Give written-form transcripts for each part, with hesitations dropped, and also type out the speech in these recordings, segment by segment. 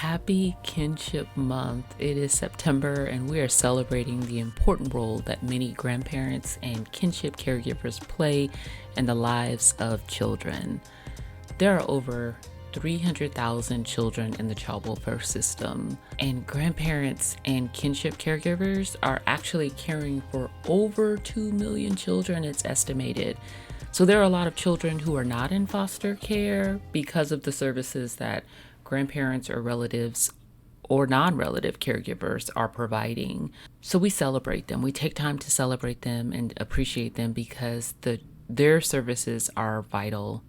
Happy Kinship Month. It is September and we are celebrating the important role that many grandparents and kinship caregivers play in the lives of children. There are over 300,000 children in the child welfare system, and grandparents and kinship caregivers are actually caring for over 2 million children, it's estimated. So there are a lot of children who are not in foster care because of the services that grandparents or relatives or non-relative caregivers are providing. So we celebrate them. We take time to celebrate them and appreciate them because their services are vital.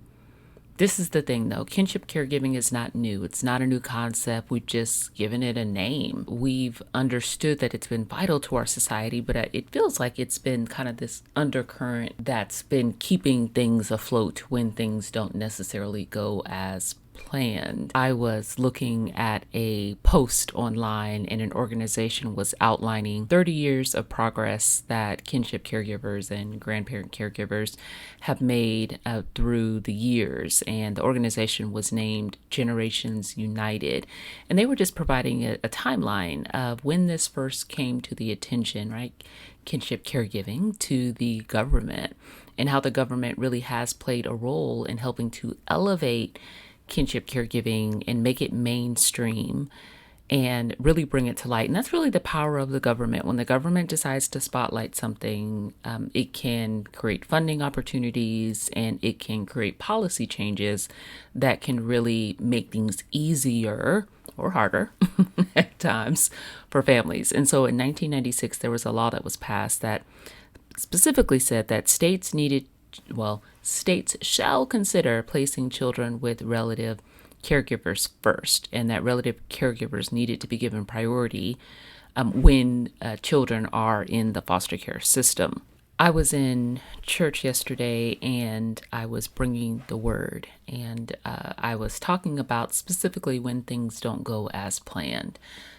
This is the thing though, kinship caregiving is not new. It's not a new concept. We've just given it a name. We've understood that it's been vital to our society, but it feels like it's been kind of this undercurrent that's been keeping things afloat when things don't necessarily go as planned. I was looking at a post online and an organization was outlining 30 years of progress that kinship caregivers and grandparent caregivers have made through the years. And the organization was named Generations United. And they were just providing a timeline of when this first came to the attention, right? Kinship caregiving to the government, and how the government really has played a role in helping to elevate kinship caregiving and make it mainstream and really bring it to light. And that's really the power of the government. When the government decides to spotlight something, it can create funding opportunities and it can create policy changes that can really make things easier or harder at times for families. And so in 1996, there was a law that was passed that specifically said that states shall consider placing children with relative caregivers first, and that relative caregivers needed to be given priority when children are in the foster care system. I was in church yesterday and I was bringing the word, and I was talking about specifically when things don't go as planned.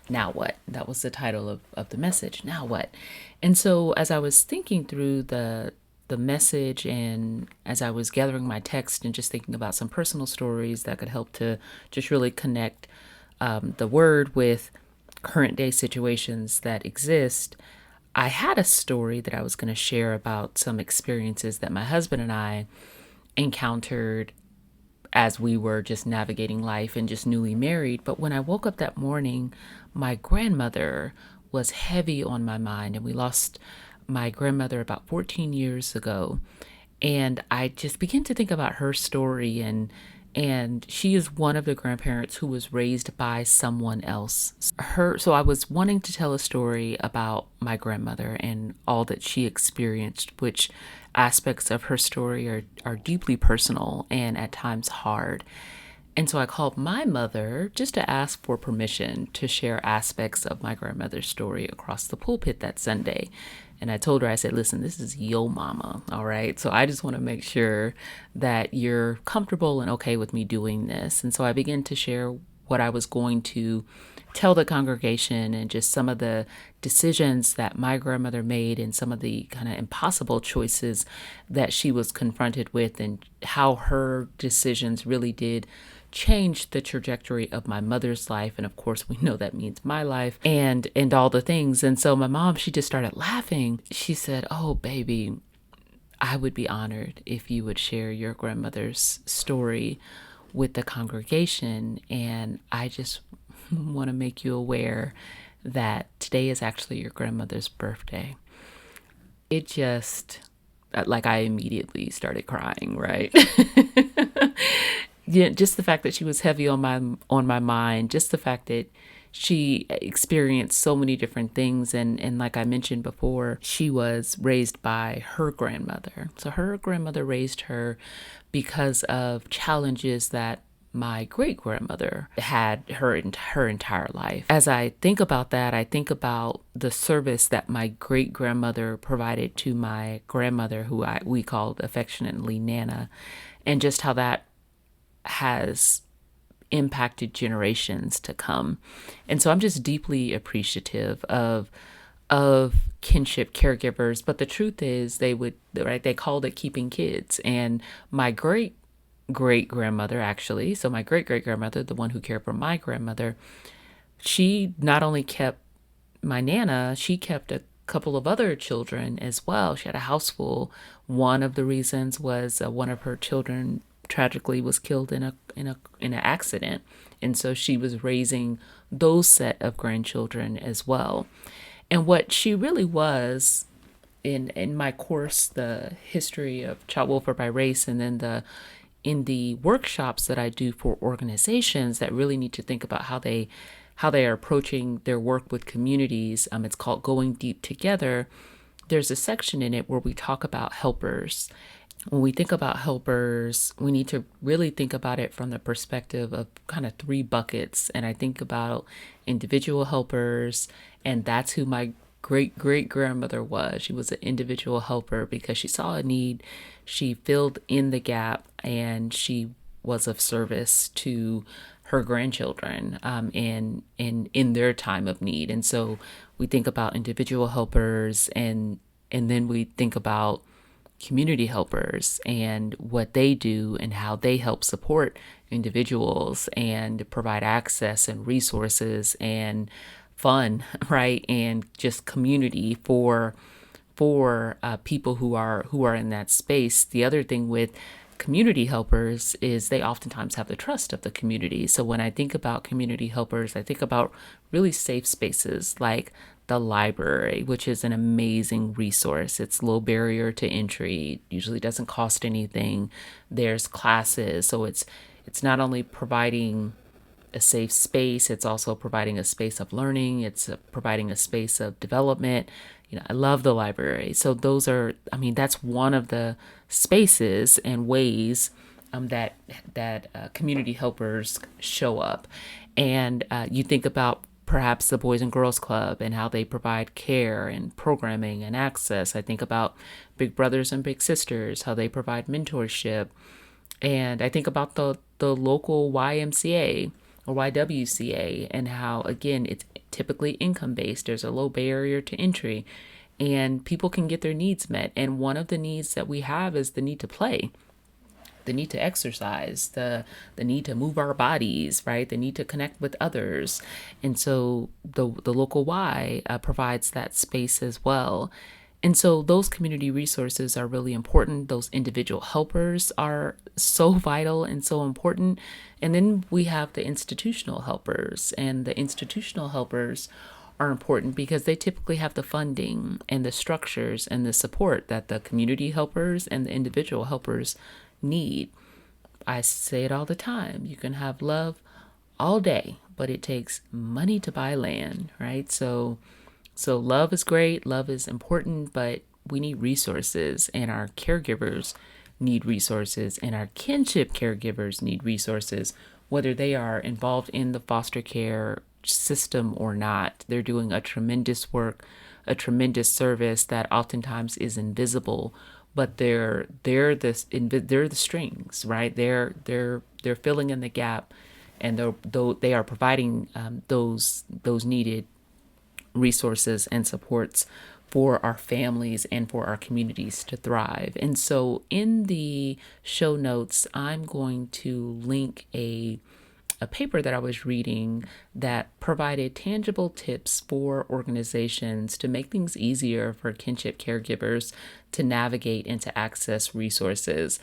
Now what? That was the title of the message. Now what? And so as I was thinking through the message, and as I was gathering my text and just thinking about some personal stories that could help to just really connect the word with current day situations that exist, I had a story that I was going to share about some experiences that my husband and I encountered as we were just navigating life and just newly married. But when I woke up that morning, my grandmother was heavy on my mind, and we lost my grandmother about 14 years ago. And I just began to think about her story, and she is one of the grandparents who was raised by someone else. So I was wanting to tell a story about my grandmother and all that she experienced, which aspects of her story are deeply personal and at times hard. And so I called my mother just to ask for permission to share aspects of my grandmother's story across the pulpit that Sunday. And I told her, I said, listen, this is your mama, all right? So I just want to make sure that you're comfortable and okay with me doing this. And so I began to share what I was going to tell the congregation and just some of the decisions that my grandmother made and some of the kind of impossible choices that she was confronted with, and how her decisions really did change the trajectory of my mother's life. And of course, we know that means my life and all the things. And so my mom, she just started laughing. She said, "Oh, baby, I would be honored if you would share your grandmother's story with the congregation. And I just want to make you aware that today is actually your grandmother's birthday." It just, like, I immediately started crying, right? Yeah, just the fact that she was heavy on my mind, just the fact that she experienced so many different things. And like I mentioned before, she was raised by her grandmother. So her grandmother raised her because of challenges that my great grandmother had her entire life. As I think about that, I think about the service that my great grandmother provided to my grandmother, who we called affectionately Nana, and just how that has impacted generations to come. And so I'm just deeply appreciative of kinship caregivers. But the truth is, they called it keeping kids. And my great great grandmother, actually. So my great great grandmother, the one who cared for my grandmother, she not only kept my Nana, she kept a couple of other children as well. She had a house full. One of the reasons was one of her children tragically was killed in an accident, and so she was raising those set of grandchildren as well. And what she really was in my course, the history of child welfare by race, and then in the workshops that I do for organizations that really need to think about how they are approaching their work with communities. It's called Going Deep Together. There's a section in it where we talk about helpers. When we think about helpers, we need to really think about it from the perspective of kind of three buckets. And I think about individual helpers, and that's who my great great grandmother was. She was an individual helper because she saw a need, she filled in the gap, and she was of service to her grandchildren in their time of need. And so we think about individual helpers, and then we think about community helpers and what they do and how they help support individuals and provide access and resources and fun, right? And just community for people who are in that space. The other thing with community helpers is they oftentimes have the trust of the community. So when I think about community helpers, I think about really safe spaces like the library, which is an amazing resource. It's low barrier to entry, usually doesn't cost anything. There's classes, so it's not only providing a safe space, it's also providing a space of learning, it's providing a space of development. I love the library. So that's one of the spaces and ways that community helpers show up. And you think about perhaps the Boys and Girls Club and how they provide care and programming and access. I think about Big Brothers and Big Sisters, how they provide mentorship. And I think about the local YMCA or YWCA and how, again, it's typically income-based. There's a low barrier to entry and people can get their needs met. And one of the needs that we have is the need to play, the need to exercise, the need to move our bodies, right? The need to connect with others. And so the local Y provides that space as well. And so those community resources are really important. Those individual helpers are so vital and so important. And then we have the institutional helpers, and the institutional helpers are important because they typically have the funding and the structures and the support that the community helpers and the individual helpers need. I say it all the time. You can have love all day, but it takes money to buy land, right? So love is great, love is important, but we need resources, and our caregivers need resources, and our kinship caregivers need resources, whether they are involved in the foster care system or not. They're doing a tremendous work, a tremendous service that oftentimes is invisible, but they're the strings, right? They're filling in the gap, and they are providing those needed resources and supports for our families and for our communities to thrive. And so in the show notes, I'm going to link a paper that I was reading that provided tangible tips for organizations to make things easier for kinship caregivers to navigate and to access resources.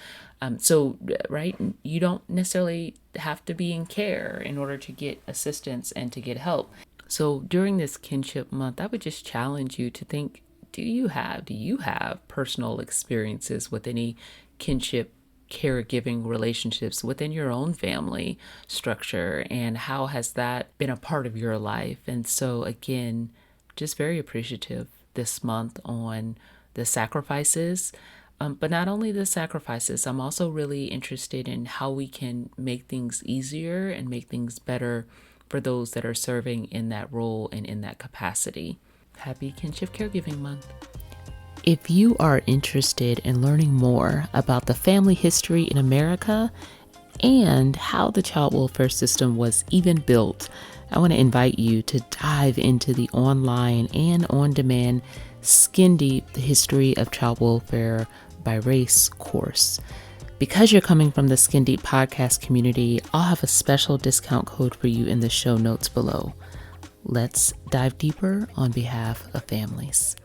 Right, you don't necessarily have to be in care in order to get assistance and to get help. So during this kinship month, I would just challenge you to think, do you have personal experiences with any kinship caregiving relationships within your own family structure, and how has that been a part of your life? And so again, just very appreciative this month on the sacrifices, but not only the sacrifices, I'm also really interested in how we can make things easier and make things better for those that are serving in that role and in that capacity. Happy Kinship Caregiving Month. If you are interested in learning more about the family history in America and how the child welfare system was even built, I want to invite you to dive into the online and on-demand Skin Deep: The History of Child Welfare by Race course. Because you're coming from the Skin Deep podcast community, I'll have a special discount code for you in the show notes below. Let's dive deeper on behalf of families.